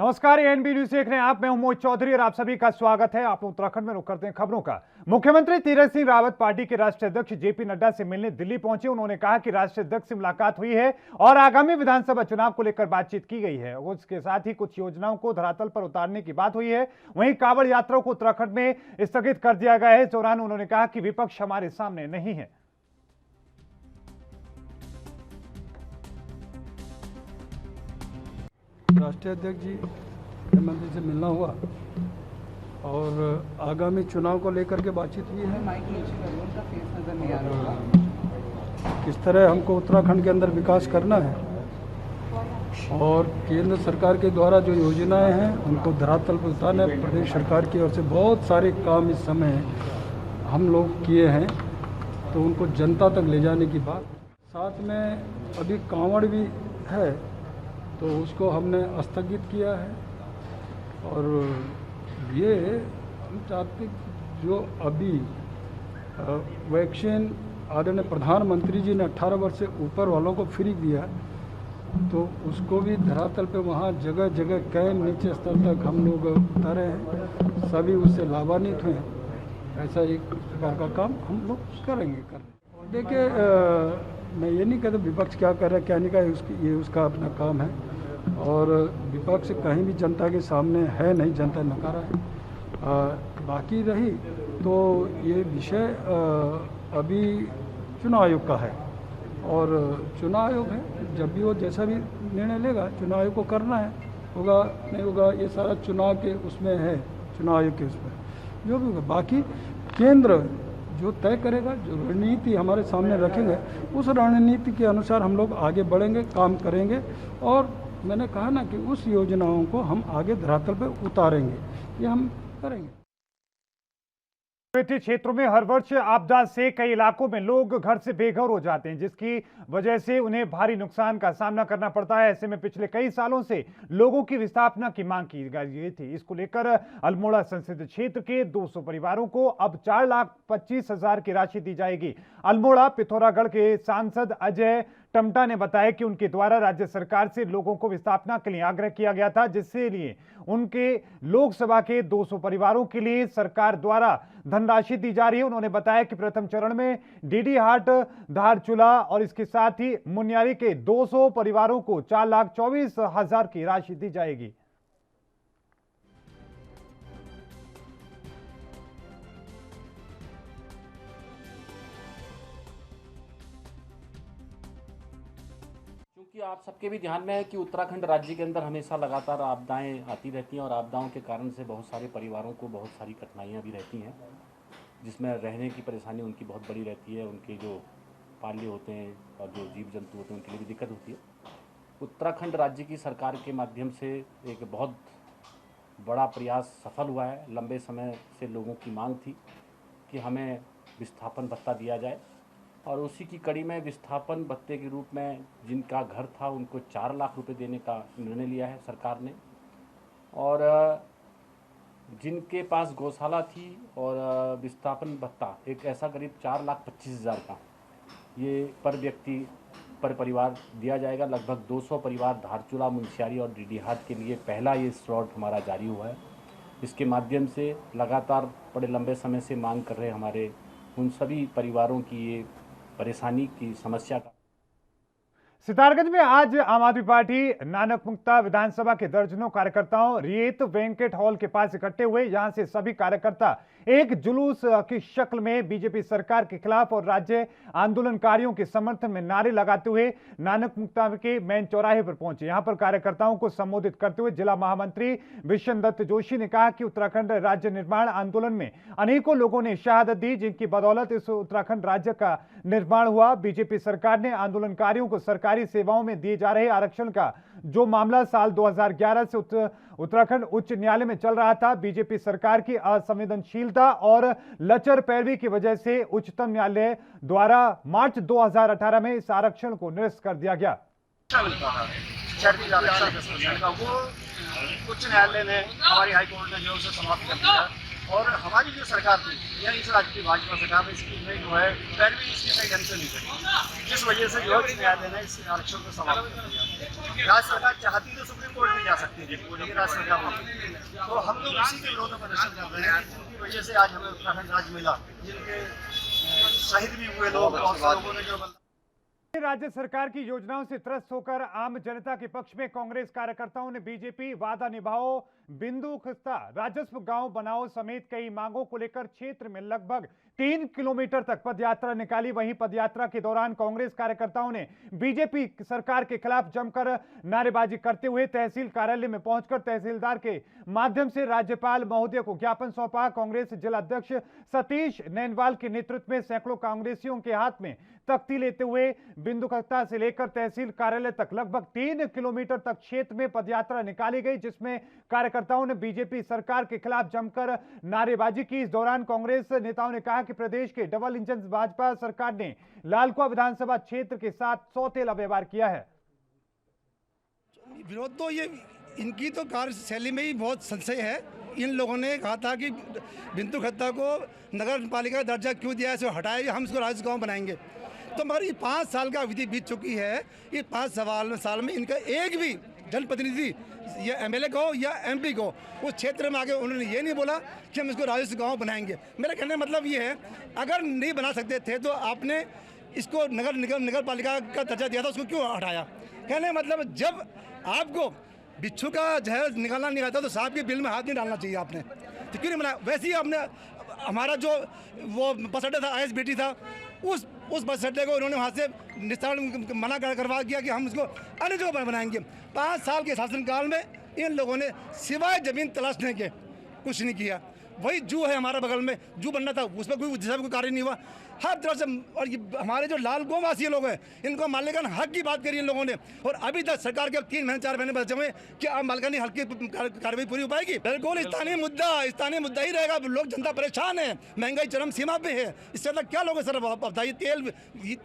नमस्कार, ANB news देख रहे हैं आप। मैं हूं मोहित चौधरी और आप सभी का स्वागत है। आप उत्तराखंड में रुक करते हैं खबरों का। मुख्यमंत्री तीरथ सिंह रावत पार्टी के राष्ट्रीय अध्यक्ष जेपी नड्डा से मिलने दिल्ली पहुंचे। उन्होंने कहा कि राष्ट्रीय अध्यक्ष से मुलाकात हुई है और आगामी विधानसभा चुनाव को लेकर बातचीत की गई है। उसके साथ ही कुछ योजनाओं को धरातल पर उतारने की बात हुई है। वहीं कांवड़ यात्रा को उत्तराखंड में स्थगित कर दिया गया है। इस दौरान उन्होंने कहा कि विपक्ष हमारे सामने नहीं है। राष्ट्रीय अध्यक्ष जी मुख्यमंत्री से मिलना हुआ और आगामी चुनाव को लेकर के बातचीत हुई है। किस तरह हमको उत्तराखंड के अंदर विकास करना है और केंद्र सरकार के द्वारा जो योजनाएं हैं उनको धरातल पर उतारना है। प्रदेश सरकार की ओर से बहुत सारे काम इस समय हम लोग किए हैं, तो उनको जनता तक ले जाने की बात। साथ में अभी कांवड़ भी है, तो उसको हमने स्थगित किया है। और ये हम चाहते जो अभी वैक्सीन आदरणीय प्रधानमंत्री जी ने 18 वर्ष से ऊपर वालों को फ्री दिया, तो उसको भी धरातल पे वहाँ जगह जगह कैंप नीचे स्तर तक हम लोग उतारे हैं, सभी उससे लाभान्वित हुए। ऐसा एक प्रकार का काम हम लोग करेंगे। देखिए, मैं ये नहीं कहता विपक्ष क्या कर रहा है क्या नहीं कर रहा, ये उसका अपना काम है और विपक्ष कहीं भी जनता के सामने है नहीं, जनता नकारा है। बाकी रही तो ये विषय अभी चुनाव आयोग का है और चुनाव आयोग है, जब भी वो जैसा भी निर्णय लेगा चुनाव आयोग को करना है, होगा नहीं होगा ये सारा चुनाव के उसमें है, चुनाव आयोग के उसमें जो भी होगा। बाकी केंद्र जो तय करेगा, जो रणनीति हमारे सामने रखेंगे, उस रणनीति के अनुसार हम लोग आगे बढ़ेंगे, काम करेंगे। और मैंने कहा ना कि उस योजनाओं को हम आगे धरातल पर उतारेंगे, ये हम करेंगे। पर्वतीय क्षेत्रों में हर वर्ष आपदा से कई इलाकों में लोग घर से बेघर हो जाते हैं, जिसकी वजह से उन्हें भारी नुकसान का सामना करना पड़ता है। ऐसे में पिछले कई सालों से लोगों की विस्थापना की मांग की गई थी। इसको लेकर अल्मोड़ा संसदीय क्षेत्र के 200 परिवारों को अब 4,25,000 की राशि दी जाएगी। अल्मोड़ा पिथौरागढ़ के सांसद अजय टमटा ने बताया कि उनके द्वारा राज्य सरकार से लोगों को विस्थापना के लिए आग्रह किया गया था, जिससे लिए उनके लोकसभा के 200 परिवारों के लिए सरकार द्वारा धनराशि दी जा रही है। उन्होंने बताया कि प्रथम चरण में डीडी हाट, धारचूला और इसके साथ ही मुनियारी के 200 परिवारों को 4,24,000 की राशि दी जाएगी। क्योंकि आप सबके भी ध्यान में है कि उत्तराखंड राज्य के अंदर हमेशा लगातार आपदाएं आती रहती हैं और आपदाओं के कारण से बहुत सारे परिवारों को बहुत सारी कठिनाइयां भी रहती हैं, जिसमें रहने की परेशानी उनकी बहुत बड़ी रहती है। उनके जो पाले होते हैं और जो जीव जंतु होते हैं उनके लिए भी दिक्कत होती है। उत्तराखंड राज्य की सरकार के माध्यम से एक बहुत बड़ा प्रयास सफल हुआ है। लंबे समय से लोगों की मांग थी कि हमें विस्थापन भत्ता दिया जाए और उसी की कड़ी में विस्थापन भत्ते के रूप में जिनका घर था उनको 4 लाख रुपए देने का निर्णय लिया है सरकार ने। और जिनके पास गौशाला थी और विस्थापन भत्ता एक ऐसा करीब 4,25,000 का ये पर व्यक्ति पर परिवार दिया जाएगा। लगभग 200 परिवार धारचूला, मुनस्यारी और डीडी हाट के लिए पहला ये स्लॉट हमारा जारी हुआ है। इसके माध्यम से लगातार बड़े लंबे समय से मांग कर रहे हमारे उन सभी परिवारों की ये परेशानी की समस्या का। सितारगंज में आज आम आदमी पार्टी नानक मुक्ता विधानसभा के दर्जनों कार्यकर्ताओं रिएत वेंकट हॉल के पास इकट्ठे हुए। यहां से सभी कार्यकर्ता एक जुलूस की शक्ल में बीजेपी सरकार के खिलाफ और राज्य आंदोलनकारियों के समर्थन में नारे लगाते हुए नानक मुक्ता के मेन चौराहे पर पहुंचे। यहां पर कार्यकर्ताओं को संबोधित करते हुए जिला महामंत्री विशन दत्त जोशी ने कहा कि उत्तराखंड राज्य निर्माण आंदोलन में अनेकों लोगों ने शहादत दी, जिनकी बदौलत इस उत्तराखंड राज्य का निर्माण हुआ। बीजेपी सरकार ने आंदोलनकारियों को सरकारी सेवाओं में दिए जा रहे आरक्षण का जो मामला साल 2011 से उत्तराखंड उच्च न्यायालय में चल रहा था, बीजेपी सरकार की असंवेदनशीलता और लचर पैरवी की वजह से उच्चतम न्यायालय द्वारा मार्च 2018 में इस आरक्षण को निरस्त कर दिया गया। उच्च न्यायालय ने, हमारी हाईकोर्ट ने जो उसे समाप्त कर दिया और हमारी जो सरकार थी या इस राज्य की भाजपा सरकार ने इसकी जो है पैरवी इसकी सही ढंग से नहीं करी, जिस वजह से जो है न्यायालय ने इस आरक्षण को समाप्त कर दिया। राज्य सरकार चाहती तो सुप्रीम कोर्ट में जा सकती थी, लेकिन राज्य सरकार नहीं। तो हम लोग इसी के विरोध में प्रदर्शन कर रहे हैं, जिनकी वजह से आज हमें उत्तराखंड राज्य मिला, जिनके शहीद भी हुए लोग, बहुत से लोगों ने जो राज्य सरकार की योजनाओं से त्रस्त होकर आम जनता के पक्ष में कांग्रेस कार्यकर्ताओं ने बीजेपी वादा निभाओ, बिंदु खस्ता, राजस्व गांव बनाओ समेत कई मांगों को लेकर क्षेत्र में लगभग 3 किलोमीटर तक पदयात्रा निकाली। वहीं पदयात्रा के दौरान कांग्रेस कार्यकर्ताओं ने बीजेपी सरकार के खिलाफ जमकर नारेबाजी करते हुए तहसील कार्यालय में पहुंचकर तहसीलदार के माध्यम से राज्यपाल महोदय को ज्ञापन सौंपा। कांग्रेस जिला अध्यक्ष सतीश नैनवाल के नेतृत्व में सैकड़ों कांग्रेसियों के हाथ में तख्ती लेते हुए बिंदुखत्ता से लेकर तहसील कार्यालय तक लगभग 3 किलोमीटर तक क्षेत्र में पदयात्रा निकाली गई, जिसमें कार्यकर्ताओं ने बीजेपी सरकार के खिलाफ जमकर नारेबाजी की। इस दौरान कांग्रेस नेताओं ने कहा कि प्रदेश के डबल इंजन भाजपा सरकार ने लालकुआं विधानसभा क्षेत्र के साथ सौतेला व्यवहार किया है। विरोध तो ये इनकी तो कार्यशैली में ही बहुत संशय है। इन लोगों ने कहा था कि बिंदुखत्ता को नगर पालिका का दर्जा क्यों दिया, इसे हटाया, हम इसको राजस्व गाँव बनाएंगे। तो मगर ये 5 साल का अवधि बीत चुकी है। ये 5 साल में इनका एक भी जनप्रतिनिधि या एमएलए को या एमपी को उस क्षेत्र में आके उन्होंने ये नहीं बोला कि हम इसको राजस्व गाँव बनाएंगे। मेरा कहने का मतलब ये है, अगर नहीं बना सकते थे तो आपने इसको नगर पालिका का दर्जा दिया था, उसको क्यों हटाया? कहने का मतलब जब आपको बिच्छू का जहर निकालना नहीं आता तो सांप के बिल में हाथ नहीं डालना चाहिए आपने, तो क्यों नहीं बनाया? वैसे ही आपने हमारा जो वो बस अड्डा था, ISBT था, उस बस अड्डे को उन्होंने वहाँ से निस्तारण मना करवा दिया कि हम इसको अन्य जगह बनाएंगे। 5 साल के शासनकाल में इन लोगों ने सिवाय ज़मीन तलाशने के कुछ नहीं किया। वही जू है हमारा बगल में, जू बनना था, उसमें कोई कार्य नहीं हुआ। हर तरह से, और ये हमारे जो लालकुआं वासी लोग हैं, इनको मालिकाना हक की बात करी इन लोगों ने, और अभी तक सरकार के 3 महीने 4 महीने बचे हुए कि अब मालिकानी हक की कार्रवाई पूरी हो पाएगी? बिल्कुल स्थानीय मुद्दा ही रहेगा। लोग, जनता परेशान है, महंगाई चरम सीमा पे है। इससे ज़्यादा क्या लोग सर बताइए? तेल,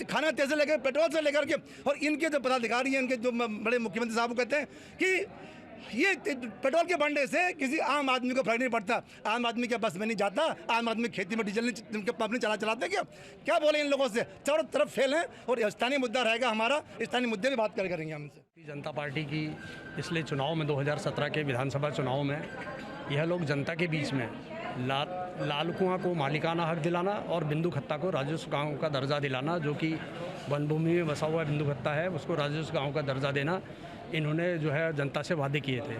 खाना तेल से लेकर पेट्रोल से लेकर के, और इनके जो पदाधिकारी हैं, इनके जो बड़े मुख्यमंत्री साहब कहते हैं कि ये पेट्रोल के बढ़ने से किसी आम आदमी को फर्क नहीं पड़ता। आम आदमी के बस में नहीं जाता, आम आदमी खेती में डीजल नहीं चलाते। क्या बोले इन लोगों से? चारों तरफ फेल हैं, और स्थानीय मुद्दा रहेगा हमारा, स्थानीय मुद्दे में बात करेंगे हमसे। जनता पार्टी की पिछले चुनाव में 2017 के विधानसभा चुनाव में यह लोग जनता के बीच में लालकुआं को मालिकाना हक दिलाना और बिंदुखत्ता को राजस्व गाँव का दर्जा दिलाना, जो कि वन भूमि में बसा हुआ बिंदुखत्ता है, उसको राजस्व गाँव का दर्जा देना, इन्होंने जो है जनता से वादे किए थे।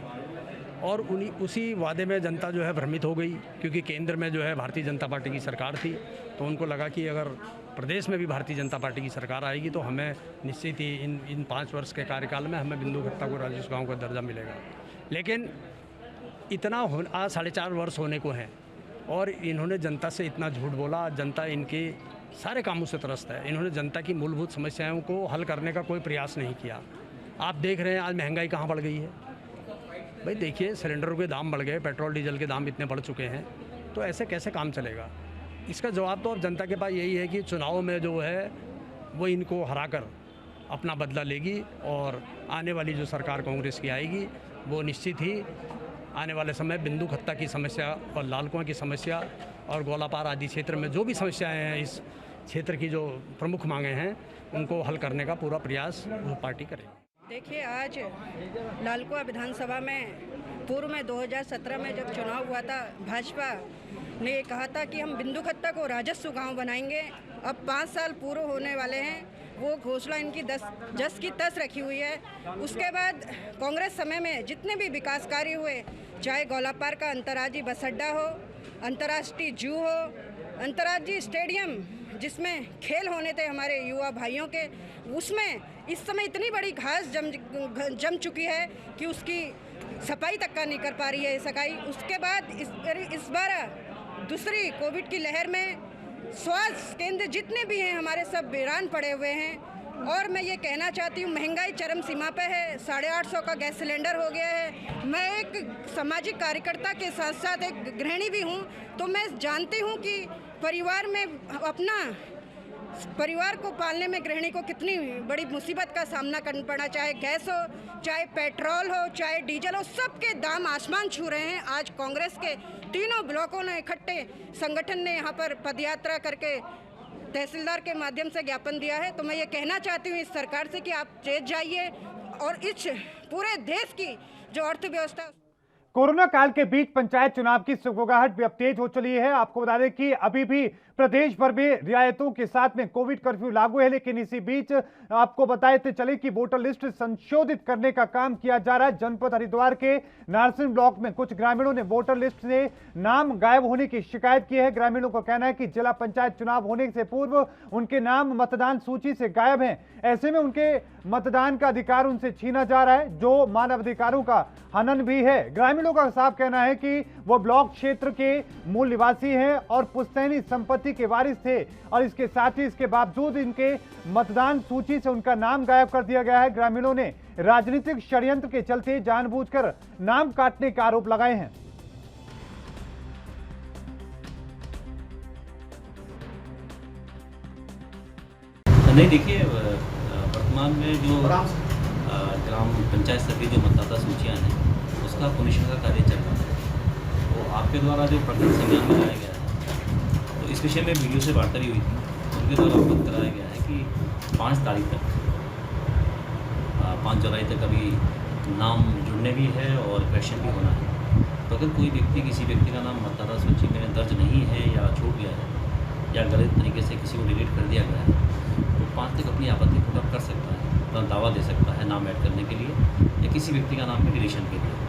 और उसी वादे में जनता जो है भ्रमित हो गई, क्योंकि केंद्र में जो है भारतीय जनता पार्टी की सरकार थी, तो उनको लगा कि अगर प्रदेश में भी भारतीय जनता पार्टी की सरकार आएगी तो हमें निश्चित ही इन 5 वर्ष के कार्यकाल में हमें बिंदुखत्ता को राजस्व गाँव का दर्जा मिलेगा। लेकिन इतना आज 4.5 वर्ष होने को हैं और इन्होंने जनता से इतना झूठ बोला। जनता इनके सारे कामों से त्रस्त है। इन्होंने जनता की मूलभूत समस्याओं को हल करने का कोई प्रयास नहीं किया। आप देख रहे हैं आज महंगाई कहाँ बढ़ गई है। भाई देखिए, सिलेंडरों के दाम बढ़ गए, पेट्रोल डीजल के दाम इतने बढ़ चुके हैं, तो ऐसे कैसे काम चलेगा? इसका जवाब तो अब जनता के पास यही है कि चुनाव में जो है वो इनको हराकर अपना बदला लेगी, और आने वाली जो सरकार कांग्रेस की आएगी वो निश्चित ही आने वाले समय बिंदुखत्ता की समस्या और लालकुआं की समस्या और गोलापार आदि क्षेत्र में जो भी समस्याएं हैं, इस क्षेत्र की जो प्रमुख मांगें हैं, उनको हल करने का पूरा प्रयास वो पार्टी करेगी। देखिए, आज लालकुआं विधानसभा में पूर्व में 2017 में जब चुनाव हुआ था, भाजपा ने कहा था कि हम बिंदुखत्ता को राजस्व गांव बनाएंगे। अब 5 साल पूरे होने वाले हैं, वो घोषणा इनकी जस की तस रखी हुई है। उसके बाद कांग्रेस समय में जितने भी विकास कार्य हुए, चाहे गोलापार का अंतर्राज्यीय बस अड्डा हो, अंतर्राष्ट्रीय जू हो, अंतर्राज्यीय स्टेडियम जिसमें खेल होने थे हमारे युवा भाइयों के, उसमें इस समय इतनी बड़ी घास जम चुकी है कि उसकी सफाई तक का नहीं कर पा रही है सकाई। उसके बाद इस बार दूसरी कोविड की लहर में स्वास्थ्य केंद्र जितने भी हैं हमारे सब वीरान पड़े हुए हैं। और मैं ये कहना चाहती हूँ, महंगाई चरम सीमा पे है, 850 का गैस सिलेंडर हो गया है। मैं एक सामाजिक कार्यकर्ता के साथ साथ एक गृहिणी भी हूँ, तो मैं जानती हूँ कि परिवार में अपना परिवार को पालने में गृहिणी को कितनी बड़ी मुसीबत का सामना करना पड़ा, चाहे गैस हो, चाहे पेट्रोल हो, चाहे डीजल हो, सबके दाम आसमान छू रहे हैं। आज कांग्रेस के तीनों ब्लॉकों ने इकट्ठे संगठन ने यहाँ पर पदयात्रा करके तहसीलदार के माध्यम से ज्ञापन दिया है। तो मैं ये कहना चाहती हूँ इस सरकार से कि आप तेज जाइए और इस पूरे देश की जो अर्थव्यवस्था। कोरोना काल के बीच पंचायत चुनाव की सुगबुगाहट भी अब तेज हो चली है। आपको बता दें कि अभी भी प्रदेश भर में रियायतों के साथ में कोविड कर्फ्यू लागू है, लेकिन इसी बीच आपको बताते चले कि वोटर लिस्ट संशोधित करने का काम किया जा रहा है। जनपद हरिद्वार के नारसिंह ब्लॉक में कुछ ग्रामीणों ने वोटर लिस्ट से नाम गायब होने की शिकायत की है। ग्रामीणों का कहना है कि जिला पंचायत चुनाव होने से पूर्व उनके नाम मतदान सूची से गायब हैं। ऐसे में उनके मतदान का अधिकार उनसे छीना जा रहा है, जो मानव अधिकारों का हनन भी है। ग्रामीणों का साफ कहना है कि वो ब्लॉक क्षेत्र के मूल निवासी हैं और पुश्तैनी संपत्ति के वारिस थे, और इसके साथ ही इसके बावजूद इनके मतदान सूची से उनका नाम गायब कर दिया गया है। ग्रामीणों ने राजनीतिक षड्यंत्र के चलते जानबूझकर नाम काटने के आरोप लगाए हैं। नहीं, देखिए वर्तमान में जो ग्राम पंचायत स्तर की जो मतदाता सूचियाँ हैं उसका पुनरीक्षण का कार्य चल रहा है। तो आपके द्वारा जो प्रकरण संज्ञान में लाया गया है, तो इस विषय में वीडियो से वार्ता हुई थी। उनके द्वारा अवगत कराया गया है कि 5 तारीख तक 5 जुलाई तक अभी नाम जुड़ने भी है और क्वेश्चन भी होना है। तो अगर कोई व्यक्ति किसी व्यक्ति का नाम मतदाता सूची में दर्ज नहीं है या छूट गया है या गलत तरीके से किसी को डिलीट कर दिया गया है, तो 5 तक अपनी आपत्ति पुट कर सकता है, अपना दावा दे सकता है नाम ऐड करने के लिए या किसी व्यक्ति का नाम के डिलीशन के लिए।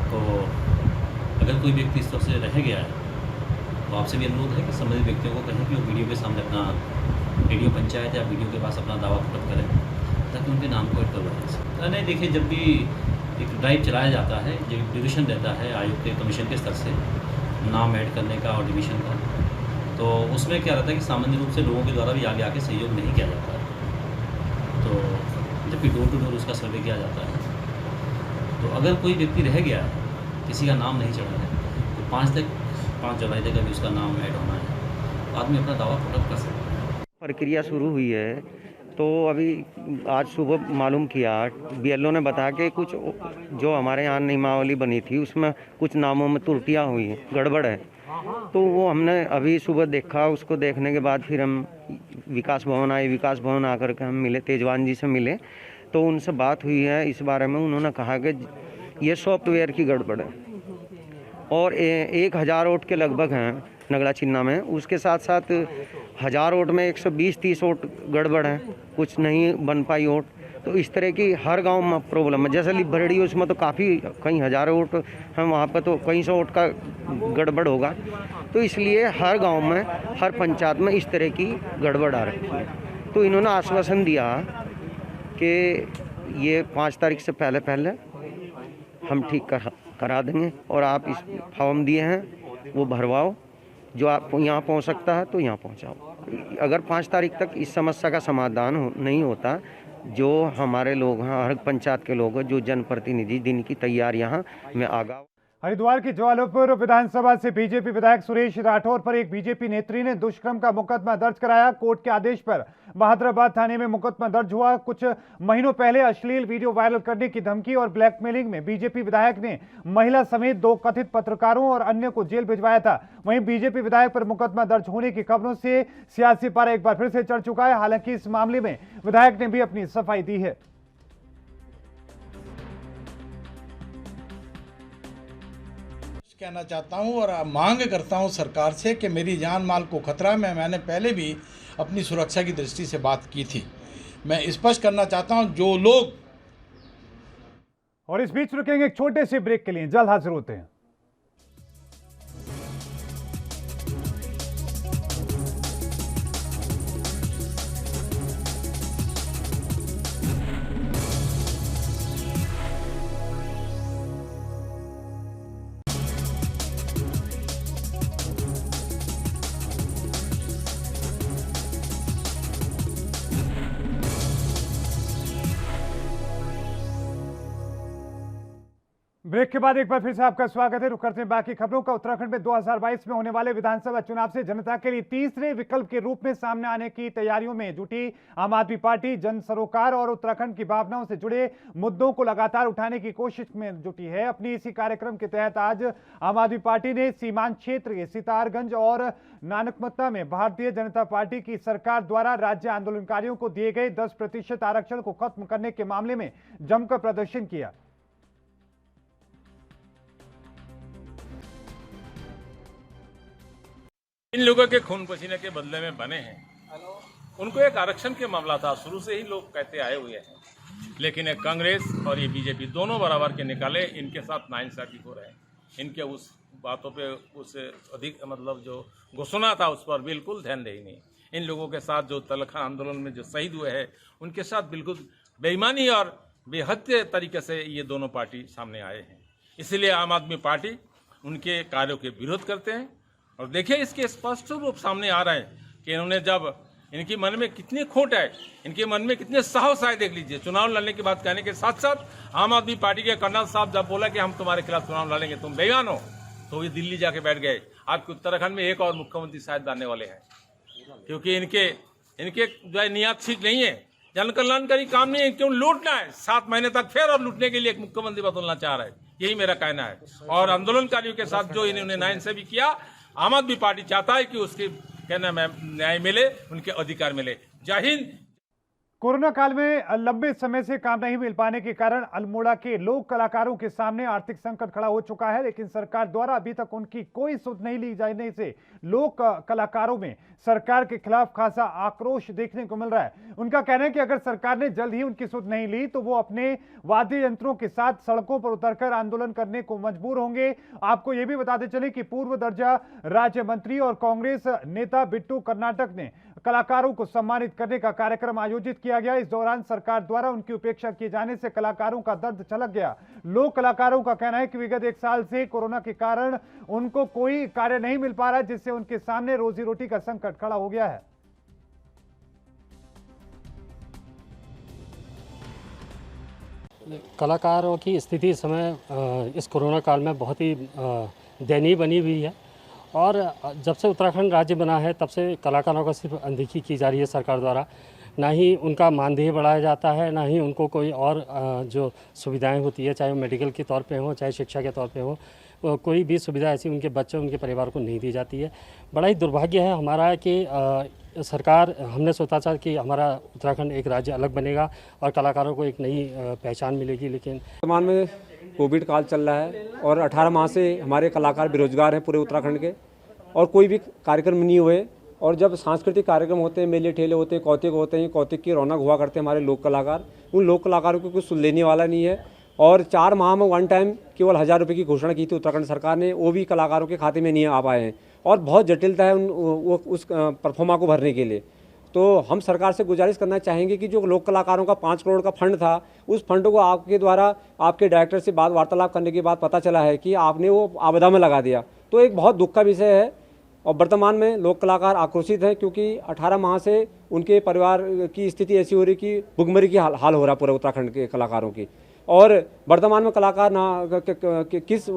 तो अगर कोई व्यक्ति इस तरह से रह गया है तो आपसे भी अनुरोध है कि संबंधित व्यक्तियों को कहें कि वो वीडियो के सामने अपना वीडियो पंचायत या वीडियो के पास अपना दावा पुट करें ताकि उनके नाम को ऐड करवाया जा सके। नहीं, देखिए, जब भी एक ड्राइव चलाया जाता है, जो डिवीजन रहता है आयोग के कमीशन के स्तर से नाम ऐड करने का और डिवीजन का, तो उसमें क्या रहता है कि सामान्य रूप से लोगों के द्वारा भी आगे आके सहयोग नहीं किया जाता है। तो जबकि डोर टू डोर उसका सर्वे किया जाता है, तो अगर कोई व्यक्ति रह गया है, किसी का नाम नहीं चढ़ा है, तो 5 जुलाई तक अभी उसका नाम ऐड होना है, तो आदमी अपना दावा पुट कर सकता है। प्रक्रिया शुरू हुई है, तो अभी आज सुबह मालूम किया, बीएलओ ने बताया कि कुछ जो हमारे यहाँ नियमावली बनी थी उसमें कुछ नामों में त्रुटियाँ हुई हैं, गड़बड़ है। तो वो हमने अभी सुबह देखा। उसको देखने के बाद फिर हम विकास भवन आए। विकास भवन आकर के हम मिले, तेजवान जी से मिले, तो उनसे बात हुई है इस बारे में। उन्होंने कहा कि ये सॉफ्टवेयर की गड़बड़ है और 1000 वोट के लगभग हैं नगड़ा चिन्ना में। उसके साथ साथ 1000 वोट में 120-30 वोट गड़बड़ है, कुछ नहीं बन पाई वोट। तो इस तरह की हर गांव में प्रॉब्लम है। जैसे लिबरड़ी उसमें तो काफ़ी कई हज़ारों वोट हैं, वहाँ पर तो कई सौ वोट का गड़बड़ होगा। तो इसलिए हर गांव में, हर पंचायत में इस तरह की गड़बड़ आ रही है। तो इन्होंने आश्वासन दिया कि ये 5 तारीख से पहले हम ठीक करा देंगे और आप इस फॉर्म दिए हैं वो भरवाओ, जो आप यहाँ पहुँच सकता है तो यहाँ पहुँचाओ। अगर 5 तारीख तक इस समस्या का समाधान नहीं होता, जो हमारे लोग हैं, हर पंचायत के लोग हैं, जो जनप्रतिनिधि, दिन की तैयारियाँ में आगा। हरिद्वार की जवालपुर विधानसभा से बीजेपी विधायक सुरेश राठौर पर एक बीजेपी नेत्री ने दुष्कर्म का मुकदमा दर्ज कराया। कोर्ट के आदेश पर बहादुराबाद थाने में मुकदमा दर्ज हुआ। कुछ महीनों पहले अश्लील वीडियो वायरल करने की धमकी और ब्लैकमेलिंग में बीजेपी विधायक ने महिला समेत 2 कथित पत्रकारों और अन्य को जेल भिजवाया था। वहीं बीजेपी विधायक पर मुकदमा दर्ज होने की खबरों से सियासी पारा एक बार फिर से चढ़ चुका है। हालांकि इस मामले में विधायक ने भी अपनी सफाई दी है। कहना चाहता हूं और मांग करता हूं सरकार से कि मेरी जान माल को खतरा है। मैंने पहले भी अपनी सुरक्षा की दृष्टि से बात की थी। मैं स्पष्ट करना चाहता हूं, जो लोग। और इस बीच रुकेंगे एक छोटे से ब्रेक के लिए, जल्द हाजिर होते हैं। ब्रेक के बाद एक बार फिर से आपका स्वागत है। रुक करते हैं बाकी खबरों का। उत्तराखंड में 2022 में होने वाले विधानसभा चुनाव से जनता के लिए तीसरे विकल्प के रूप में सामने आने की तैयारियों में जुटी आम आदमी पार्टी जन सरोकार और उत्तराखंड की भावनाओं से जुड़े मुद्दों को लगातार उठाने की कोशिश में जुटी है। अपनी इसी कार्यक्रम के तहत आज आम आदमी पार्टी ने सीमांत क्षेत्र के सितारगंज और नानकमत्ता में भारतीय जनता पार्टी की सरकार द्वारा राज्य आंदोलनकारियों को दिए गए 10% आरक्षण को खत्म करने के मामले में जमकर प्रदर्शन किया। इन लोगों के खून पसीने के बदले में बने हैं। उनको एक आरक्षण के मामला था, शुरू से ही लोग कहते आए हुए हैं, लेकिन एक कांग्रेस और ये बीजेपी दोनों बराबर के निकाले, इनके साथ नाइंसाफी हो रहे हैं। इनके उस बातों पे उस अधिक मतलब जो घोषणा था उस पर बिल्कुल ध्यान दे ही नहीं। इन लोगों के साथ जो तलखा आंदोलन में जो शहीद हुए हैं उनके साथ बिल्कुल बेईमानी और बेहत्य तरीके से ये दोनों पार्टी सामने आए हैं। इसलिए आम आदमी पार्टी उनके कार्यों के विरोध करते हैं। और देखिए इसके स्पष्ट रूप सामने आ रहा है कि इन्होंने जब इनके मन में कितनी खोट है, इनके मन में कितने साहस आए, देख लीजिए। चुनाव लड़ने की बात कहने के साथ साथ आम आदमी पार्टी के कर्नल साहब जब बोला कि हम तुम्हारे खिलाफ चुनाव लड़ेंगे, तुम बेईमान हो, तो ये दिल्ली जाके बैठ गए। आपके उत्तराखंड में एक और मुख्यमंत्री शायद आने वाले हैं, क्योंकि इनके जो है नियत ठीक नहीं है, जन कल्याणकारी काम नहीं है, क्यों लूटना है 7 महीने तक फिर और लूटने के लिए एक मुख्यमंत्री बदलना चाह रहा है। यही मेरा कहना है। और आंदोलनकारियों के साथ जो इन्होंने नाइंसाफी किया, आम आदमी पार्टी चाहता है कि उसके कहना में न्याय मिले, उनके अधिकार मिले। जय हिंद। कोरोना काल में लंबे समय से काम नहीं मिल पाने के कारण अल्मोड़ा के लोक कलाकारों के सामने आर्थिक संकट खड़ा हो चुका है, लेकिन सरकार द्वारा अभी तक उनकी कोई सुध नहीं ली जाने से लोक कलाकारों में सरकार के खिलाफ खासा आक्रोश देखने को मिल रहा है। उनका कहना है कि अगर सरकार ने जल्द ही उनकी सुध नहीं ली तो वो अपने वाद्य यंत्रों के साथ सड़कों पर उतरकर आंदोलन करने को मजबूर होंगे। आपको यह भी बताते चले कि पूर्व दर्जा राज्य मंत्री और कांग्रेस नेता बिट्टू कर्नाटक ने कलाकारों को सम्मानित करने का कार्यक्रम आयोजित किया गया। इस दौरान सरकार द्वारा उनकी उपेक्षा किए जाने से कलाकारों का दर्द छलक गया। लोक कलाकारों का कहना है कि विगत 1 साल से कोरोना के कारण उनको कोई कार्य नहीं मिल पा रहा है, जिससे उनके सामने रोजी रोटी का संकट खड़ा हो गया है। कलाकारों की स्थिति इस समय इस कोरोना काल में बहुत ही दयनीय बनी हुई है। और जब से उत्तराखंड राज्य बना है तब से कलाकारों का सिर्फ अनदेखी की जा रही है सरकार द्वारा। ना ही उनका मानदेय बढ़ाया जाता है, ना ही उनको कोई और जो सुविधाएं होती है, चाहे वो मेडिकल के तौर पे हो, चाहे शिक्षा के तौर पे हो, कोई भी सुविधा ऐसी उनके बच्चों, उनके परिवार को नहीं दी जाती है। बड़ा ही दुर्भाग्य है हमारा कि सरकार, हमने सोचा था कि हमारा उत्तराखंड एक राज्य अलग बनेगा और कलाकारों को एक नई पहचान मिलेगी, लेकिन वर्तमान में कोविड काल चल रहा है और 18 माह से हमारे कलाकार बेरोजगार हैं पूरे उत्तराखंड के, और कोई भी कार्यक्रम नहीं हुए। और जब सांस्कृतिक कार्यक्रम होते हैं, मेले ठेले होते हैं, कौतिक होते हैं, कौतिक की रौनक हुआ करते हैं हमारे लोक कलाकार, उन लोक कलाकारों को कुछ सुन लेने वाला नहीं है। और 4 माह में 1 टाइम केवल 1000 रुपये की घोषणा की थी उत्तराखंड सरकार ने, वो भी कलाकारों के खाते में नहीं आ पाए हैं और बहुत जटिलता है उस परफॉर्मा को भरने के लिए। तो हम सरकार से गुजारिश करना चाहेंगे कि जो लोक कलाकारों का 5 करोड़ का फंड था, उस फंड को आपके द्वारा आपके डायरेक्टर से बात वार्तालाप करने के बाद पता चला है कि आपने वो आपदा में लगा दिया, तो एक बहुत दुख का विषय है। और वर्तमान में लोक कलाकार आक्रोशित हैं क्योंकि 18 माह से उनके परिवार की स्थिति ऐसी हो रही कि भुखमरी की हाल हो रहा पूरे उत्तराखंड के कलाकारों की। और वर्तमान में कलाकार किस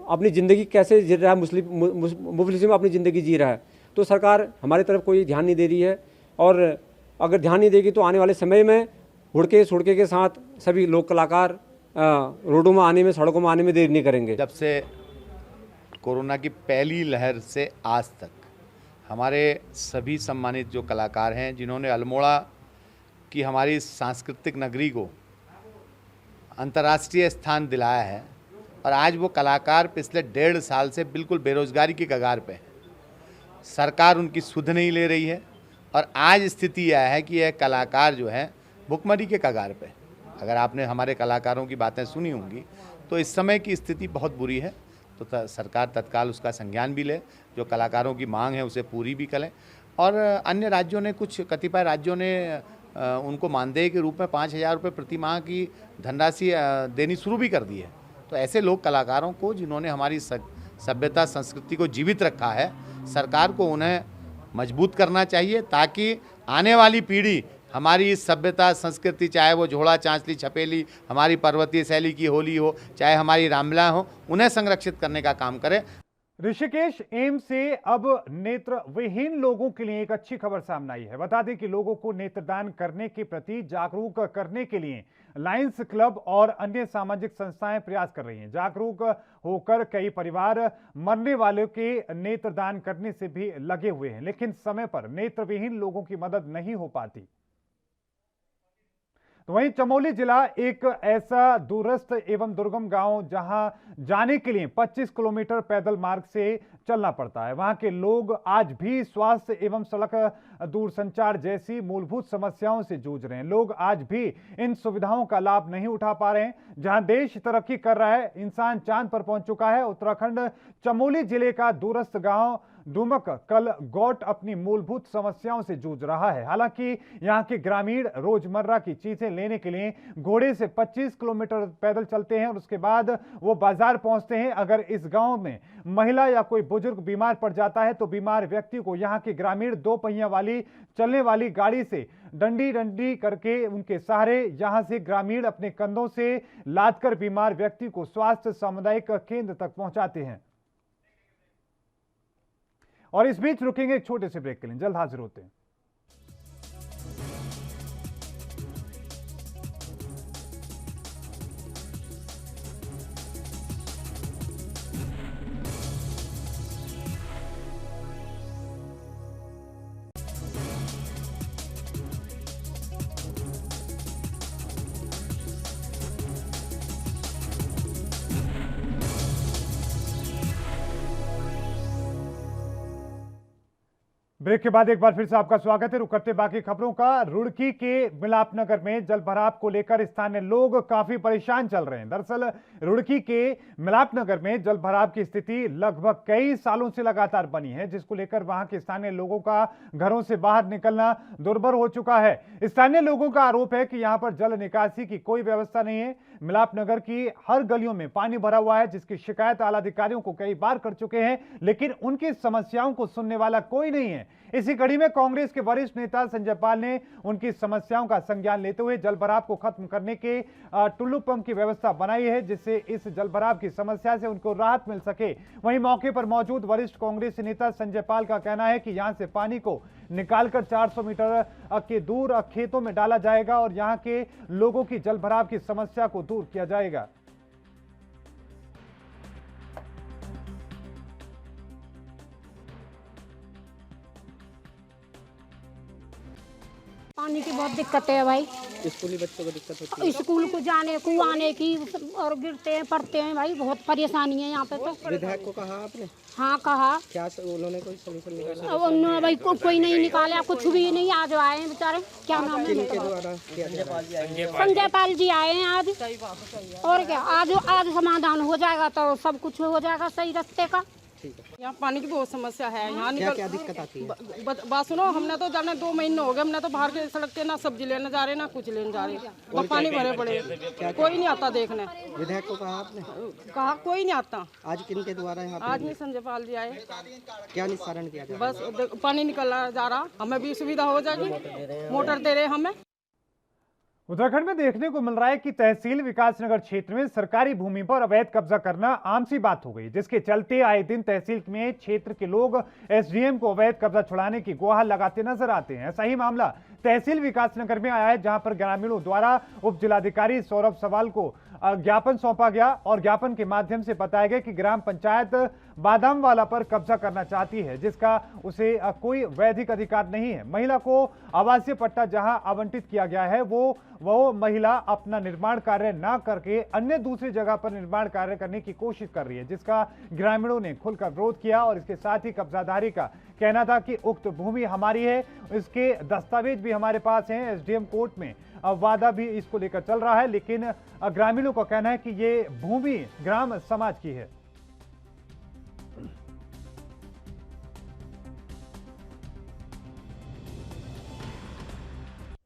अपनी ज़िंदगी कैसे जी रहा है, मुफलिसी में अपनी ज़िंदगी जी रहा है। तो सरकार हमारी तरफ कोई ध्यान नहीं दे रही है, और अगर ध्यान नहीं देगी तो आने वाले समय में हुड़के सुड़के के साथ सभी लोक कलाकार रोडों में आने में, सड़कों में आने में देर नहीं करेंगे। जब से कोरोना की पहली लहर से आज तक हमारे सभी सम्मानित जो कलाकार हैं, जिन्होंने अल्मोड़ा की हमारी सांस्कृतिक नगरी को अंतर्राष्ट्रीय स्थान दिलाया है, और आज वो कलाकार पिछले 1.5 साल से बिल्कुल बेरोजगारी की कगार पे हैं। सरकार उनकी सुध नहीं ले रही है, और आज स्थिति यह है कि यह कलाकार जो है भुखमरी के कगार पे। अगर आपने हमारे कलाकारों की बातें सुनी होंगी तो इस समय की स्थिति बहुत बुरी है। तो सरकार तत्काल उसका संज्ञान भी ले, जो कलाकारों की मांग है उसे पूरी भी करें। और अन्य राज्यों ने, कुछ कतिपय राज्यों ने उनको मानदेय के रूप में 5000 रुपये प्रति माह की धनराशि देनी शुरू भी कर दी है। तो ऐसे लोक कलाकारों को, जिन्होंने हमारी सभ्यता संस्कृति को जीवित रखा है, सरकार को उन्हें मजबूत करना चाहिए, ताकि आने वाली पीढ़ी हमारी इस सभ्यता संस्कृति, चाहे वो झोड़ा चांचली छपेली, हमारी पर्वतीय शैली की होली हो, चाहे हमारी रामलीला हो, उन्हें संरक्षित करने का काम करें। ऋषिकेश एम्स से अब नेत्रविहीन लोगों के लिए एक अच्छी खबर सामने आई है। बता दें कि लोगों को नेत्रदान करने के प्रति जागरूक करने के लिए लायंस क्लब और अन्य सामाजिक संस्थाएं प्रयास कर रही हैं। जागरूक होकर कई परिवार मरने वालों के नेत्रदान करने से भी लगे हुए हैं, लेकिन समय पर नेत्रविहीन लोगों की मदद नहीं हो पाती। तो वहीं चमोली जिला एक ऐसा दूरस्थ एवं दुर्गम गांव जहां जाने के लिए 25 किलोमीटर पैदल मार्ग से चलना पड़ता है। वहां के लोग आज भी स्वास्थ्य एवं सड़क दूरसंचार जैसी मूलभूत समस्याओं से जूझ रहे हैं। लोग आज भी इन सुविधाओं का लाभ नहीं उठा पा रहे हैं। जहां देश तरक्की कर रहा है, इंसान चांद पर पहुंच चुका है, उत्तराखंड चमोली जिले का दूरस्थ गांव दुमक कल गौट अपनी मूलभूत समस्याओं से जूझ रहा है। हालांकि यहां के ग्रामीण रोजमर्रा की चीजें लेने के लिए घोड़े से 25 किलोमीटर पैदल चलते हैं और उसके बाद वो बाजार पहुंचते हैं। अगर इस गांव में महिला या कोई बुजुर्ग बीमार पड़ जाता है तो बीमार व्यक्ति को यहां के ग्रामीण 2 पहिया वाली चलने वाली गाड़ी से डंडी करके उनके सहारे यहां से ग्रामीण अपने कंधों से लादकर बीमार व्यक्ति को स्वास्थ्य सामुदायिक केंद्र तक पहुंचाते हैं। और इस बीच रुकेंगे एक छोटे से ब्रेक के लिए, जल्द हाजिर होते हैं। ब्रेक के बाद एक बार फिर से आपका स्वागत है। रुक करते बाकी खबरों का। रुड़की के मिलापनगर में जलभराव को लेकर स्थानीय लोग काफी परेशान चल रहे हैं। दरअसल रुड़की के मिलापनगर में जलभराव की स्थिति लगभग कई सालों से लगातार बनी है, जिसको लेकर वहां के स्थानीय लोगों का घरों से बाहर निकलना दुर्भर हो चुका है। स्थानीय लोगों का आरोप है कि यहां पर जल निकासी की कोई व्यवस्था नहीं है। मिलापनगर की हर गलियों में पानी भरा हुआ है, जिसकी शिकायत आला अधिकारियों को कई बार कर चुके हैं, लेकिन उनकी समस्याओं को सुनने वाला कोई नहीं है। इसी कड़ी में कांग्रेस के वरिष्ठ नेता संजय पाल ने उनकी समस्याओं का संज्ञान लेते हुए जलभराव को खत्म करने के टुल्लू पंप की व्यवस्था बनाई है, जिससे इस जलभराव की समस्या से उनको राहत मिल सके। वहीं मौके पर मौजूद वरिष्ठ कांग्रेस नेता संजय पाल का कहना है कि यहां से पानी को निकालकर 400 मीटर के दूर खेतों में डाला जाएगा और यहां के लोगों की जलभराव की समस्या को दूर किया जाएगा। पानी की बहुत दिक्कत है भाई। स्कूली बच्चों को दिक्कत होती है, स्कूल को जाने को आने की, और गिरते हैं पड़ते हैं भाई, बहुत परेशानी है यहाँ पे। तो विधायक को कहा आपने? हाँ कहा। क्या उन्होंने कोई सलूशन निकाला? उन्होंने भाई कोई नहीं निकाला, कुछ भी नहीं। आज आए हैं बेचारे, क्या नाम है? संजय पाल जी आए हैं आज। और क्या आज समाधान हो जाएगा तो सब कुछ हो जाएगा सही रास्ते का। यहाँ पानी की बहुत समस्या है। यहाँ क्या दिक्कत आती है? बात सुनो, हमने तो जाने 2 महीने हो गए, हमने तो बाहर के सड़क के ना सब्जी लेने जा रहे ना कुछ लेने जा रहे, और पानी भरे पड़े, कोई नहीं आता देखने। विधायक को कहा आपने? कहा कोई नहीं आता। आज किनके द्वारा यहाँ? आज नहीं, संजय पाल जी आए। क्या निस्तारण किया गया? बस पानी निकल जा रहा, हमें भी सुविधा हो जाएगी, मोटर दे रहे हमें। उत्तराखंड में देखने को मिल रहा है कि तहसील विकासनगर क्षेत्र में सरकारी भूमि पर अवैध कब्जा करना आम सी बात हो गई, जिसके चलते आए दिन तहसील में क्षेत्र के लोग एसडीएम को अवैध कब्जा छुड़ाने की गुहार लगाते नजर आते हैं। ऐसा ही मामला तहसील विकासनगर में आया है, जहां पर ग्रामीणों द्वारा उप जिलाधिकारी सौरभ सवाल को ज्ञापन सौंपा गया और ज्ञापन के माध्यम से बताया गया कि ग्राम पंचायत बादामवाला पर कब्जा करना चाहती है, जिसका उसे कोई वैधिक अधिकार नहीं है। महिला को आवासीय पट्टा जहां आवंटित किया गया है, वो महिला अपना निर्माण कार्य ना करके अन्य दूसरी जगह पर निर्माण कार्य करने की कोशिश कर रही है, जिसका ग्रामीणों ने खुलकर विरोध किया। और इसके साथ ही कब्जाधारी का कहना था कि उक्त भूमि हमारी है, इसके दस्तावेज भी हमारे पास हैं। एसडीएम कोर्ट में वादा भी इसको लेकर चल रहा है, लेकिन ग्रामीणों का कहना है कि ये भूमि ग्राम समाज की है।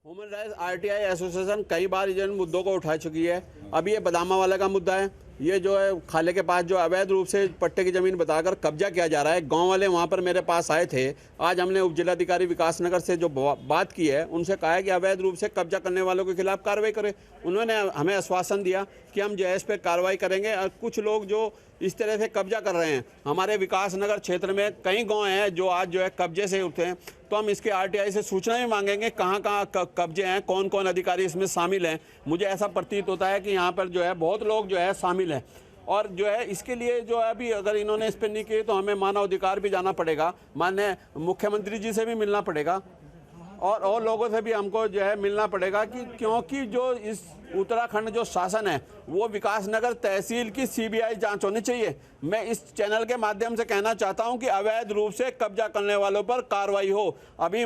ह्यूमन राइट्स आरटीआई एसोसिएशन कई बार इन मुद्दों को उठा चुकी है। अभी ये बदामा वाला का मुद्दा है, ये जो है खाले के पास जो अवैध रूप से पट्टे की ज़मीन बताकर कब्जा किया जा रहा है। गांव वाले वहां पर मेरे पास आए थे। आज हमने उप जिलाधिकारी विकासनगर से जो बात की है उनसे कहा है कि अवैध रूप से कब्जा करने वालों के खिलाफ कार्रवाई करें। उन्होंने हमें आश्वासन दिया कि हम जो है इस पर कार्रवाई करेंगे। और कुछ लोग जो इस तरह से कब्जा कर रहे हैं, हमारे विकासनगर क्षेत्र में कई गाँव हैं जो आज जो है कब्जे से उठे हैं, तो हम इसके RTI से सूचना भी मांगेंगे कहाँ कहाँ कब्जे हैं, कौन कौन अधिकारी इसमें शामिल हैं। मुझे ऐसा प्रतीत होता है कि यहाँ पर जो है बहुत लोग जो है शामिल हैं और जो है इसके लिए जो है अभी अगर इन्होंने इस पर नहीं किए तो हमें मानव अधिकार भी जाना पड़ेगा, माननीय मुख्यमंत्री जी से भी मिलना पड़ेगा और लोगों से भी हमको जो है मिलना पड़ेगा कि क्योंकि जो इस उत्तराखंड जो शासन है वो विकासनगर तहसील की CBI जांच होनी चाहिए। मैं इस चैनल के माध्यम से कहना चाहता हूं कि अवैध रूप से कब्जा करने वालों पर कार्रवाई हो। अभी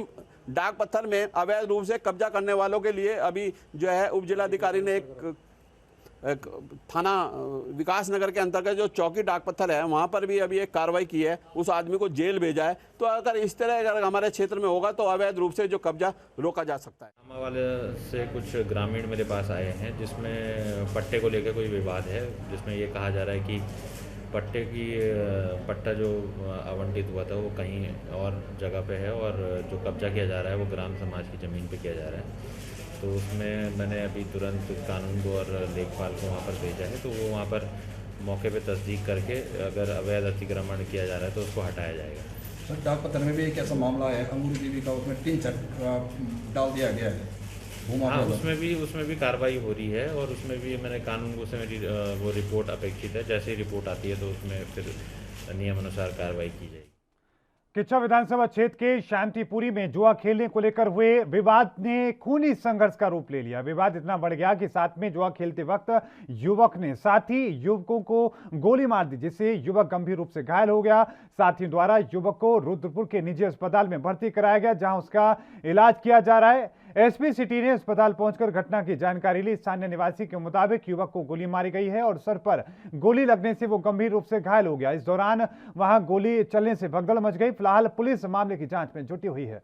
डाक पत्थर में अवैध रूप से कब्जा करने वालों के लिए अभी जो है उप जिलाधिकारी ने एक थाना विकासनगर के अंतर्गत जो चौकी डाक पत्थर है वहाँ पर भी अभी एक कार्रवाई की है, उस आदमी को जेल भेजा है। तो अगर इस तरह अगर हमारे क्षेत्र में होगा तो अवैध रूप से जो कब्जा रोका जा सकता है। नामा वाले से कुछ ग्रामीण मेरे पास आए हैं जिसमें पट्टे को लेकर कोई विवाद है, जिसमें ये कहा जा रहा है कि पट्टा जो आवंटित हुआ था वो कहीं और जगह पे है और जो कब्जा किया जा रहा है वो ग्राम समाज की ज़मीन पे किया जा रहा है। तो उसमें मैंने अभी तुरंत कानून को और लेखपाल को वहाँ पर भेजा है, तो वो वहाँ पर मौके पे तस्दीक करके अगर अवैध अतिक्रमण किया जा रहा है तो उसको हटाया जाएगा। सर डाक पत्थर में भी एक ऐसा मामला है, अंगूर देवी का, उसमें 3 छत डाल दिया गया है। हाँ, उसमें भी कार्रवाई हो रही है और उसमें भी मैंने कानून को से मेरी वो रिपोर्ट अपेक्षित है। जैसे ही रिपोर्ट आती है तो उसमें फिर नियम अनुसार कार्रवाई की जाएगी। किच्छा विधानसभा क्षेत्र के शांतिपुरी में जुआ खेलने को लेकर हुए विवाद ने खूनी संघर्ष का रूप ले लिया। विवाद इतना बढ़ गया कि साथ में जुआ खेलते वक्त युवक ने साथी युवकों को गोली मार दी, जिससे युवक गंभीर रूप से घायल हो गया। साथियों द्वारा युवक को रुद्रपुर के निजी अस्पताल में भर्ती कराया गया, जहां उसका इलाज किया जा रहा है। SP सिटी ने अस्पताल पहुंचकर घटना की जानकारी ली। स्थानीय निवासी के मुताबिक युवक को गोली मारी गई है और सर पर गोली लगने से वो गंभीर रूप से घायल हो गया। इस दौरान वहां गोली चलने से भगदड़ मच गई। फिलहाल पुलिस मामले की जांच में जुटी हुई है।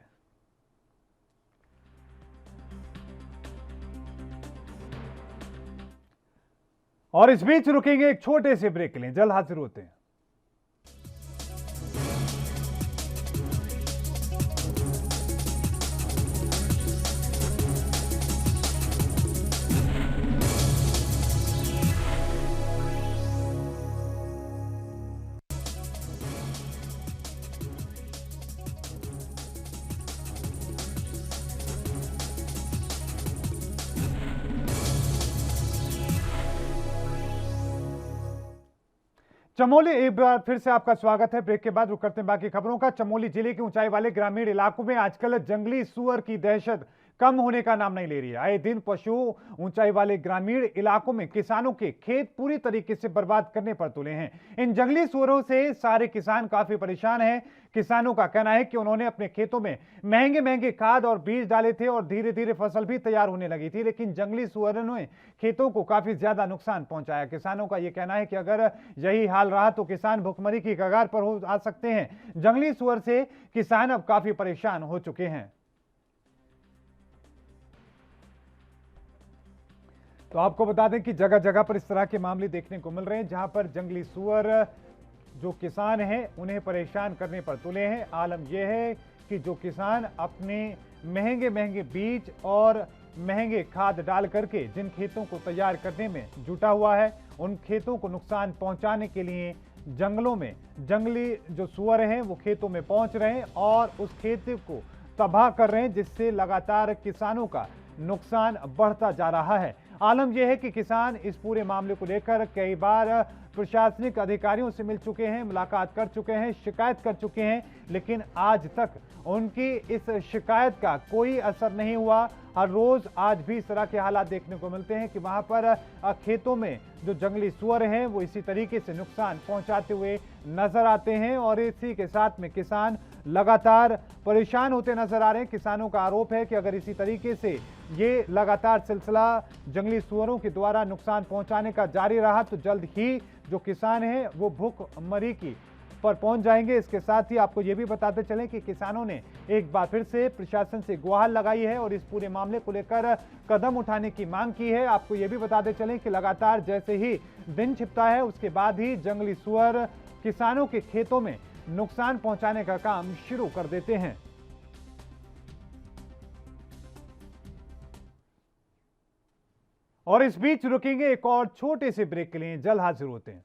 और इस बीच रुकेंगे एक छोटे से ब्रेक के लिए, जल्द हाजिर होते हैं। चमोली, एक बार फिर से आपका स्वागत है। ब्रेक के बाद रुक करते हैं बाकी खबरों का। चमोली जिले के ऊंचाई वाले ग्रामीण इलाकों में आजकल जंगली सुअर की दहशत कम होने का नाम नहीं ले रही है। आए दिन पशु ऊंचाई वाले ग्रामीण इलाकों में किसानों के खेत पूरी तरीके से बर्बाद करने पर तुले हैं। इन जंगली सुअरों से सारे किसान काफी परेशान हैं। किसानों का कहना है कि उन्होंने अपने खेतों में महंगे महंगे खाद और बीज डाले थे और धीरे धीरे फसल भी तैयार होने लगी थी, लेकिन जंगली सुअरों ने खेतों को काफी ज्यादा नुकसान पहुंचाया। किसानों का यह कहना है कि अगर यही हाल रहा तो किसान भुखमरी की कगार पर आ सकते हैं। जंगली सुअर से किसान अब काफी परेशान हो चुके हैं। तो आपको बता दें कि जगह जगह पर इस तरह के मामले देखने को मिल रहे हैं, जहां पर जंगली सुअर जो किसान हैं उन्हें परेशान करने पर तुले हैं। आलम यह है कि जो किसान अपने महंगे महंगे बीज और महंगे खाद डाल करके जिन खेतों को तैयार करने में जुटा हुआ है, उन खेतों को नुकसान पहुंचाने के लिए जंगलों में जंगली जो सुअर हैं वो खेतों में पहुंच रहे हैं और उस खेत को तबाह कर रहे हैं, जिससे लगातार किसानों का नुकसान बढ़ता जा रहा है। आलम यह है कि किसान इस पूरे मामले को लेकर कई बार प्रशासनिक अधिकारियों से मिल चुके हैं, मुलाकात कर चुके हैं, शिकायत कर चुके हैं, लेकिन आज तक उनकी इस शिकायत का कोई असर नहीं हुआ। हर रोज आज भी इस तरह के हालात देखने को मिलते हैं कि वहां पर खेतों में जो जंगली सुअर हैं वो इसी तरीके से नुकसान पहुंचाते हुए नजर आते हैं और इसी के साथ में किसान लगातार परेशान होते नजर आ रहे हैं। किसानों का आरोप है कि अगर इसी तरीके से ये लगातार सिलसिला जंगली सुअरों के द्वारा नुकसान पहुंचाने का जारी रहा तो जल्द ही जो किसान हैं वो भूखमरी की पर पहुंच जाएंगे। इसके साथ ही आपको ये भी बताते चलें कि किसानों ने एक बार फिर से प्रशासन से गुहार लगाई है और इस पूरे मामले को लेकर कदम उठाने की मांग की है। आपको ये भी बताते चलें कि लगातार जैसे ही दिन छिपता है उसके बाद ही जंगली सुअर किसानों के खेतों में नुकसान पहुंचाने का काम शुरू कर देते हैं। और इस बीच रुकेंगे एक और छोटे से ब्रेक के लिए, जल्द हाजिर होते हैं।